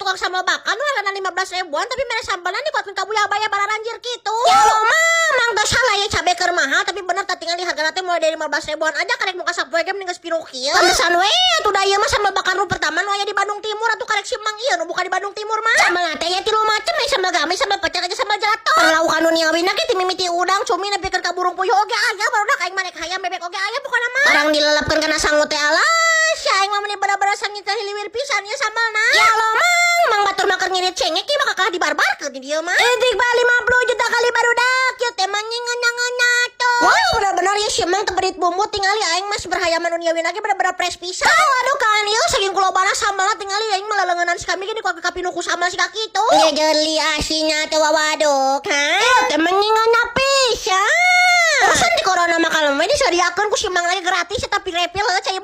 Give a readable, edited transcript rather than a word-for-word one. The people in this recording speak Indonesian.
kok sama bakan warna 15 ribuan tapi mere sambalan di kuatkeun kabuya bayar balaranjir gitu. Ya lo Mang teu salah ya cabe keur mahal tapi bener teh tinggal di harga teh mulai dari 15 ribuan aja karek muka sapoe ge mending geus piru kieu. Pantesan we atuh da ieu mah sambal bakar nu pertama nu aya di Bandung Timur atuh karek si Mang ieu nu buka di Bandung Timur mah. Sambal teh ya 3 macem we sambal gamis, sambal pecel aja sambal jatuh. Parlau kanu niawina ge ti mimiti udang cumi nepikeun ka burung puyuh oge aya barudak aing maneh hayam bebek oge aya pokona mah. Orang dilelepkeun kana sangu teh alas aing mah meuni bener-bener sangit hiliwir pisan ieu sambalna. Ya lo Mang batur mah keur ngirit cengek ieu mah kalah dibarbarkeun di dieu mah. Istighfar 50 juta kali barudak ieu teh mah ngeunang-ngeunang tuh. Wah bener-bener ieu si Mang teu berit bumbu tingali aing mah berhayaman nu niawina ge bener-bener fresh pisan. Aduh kan ieu saking kulobana sambalna tingali aing mah laleungeunnan si kami ge di kuat kapinuh ku sambal si kitu. Ieu jeli asinya teh wawaduk, ha? Ieu teh mah ngeunang pisan. Urusan di corona mah kalem we disadiakeun ku si Mang lagi gratis tapi refill cai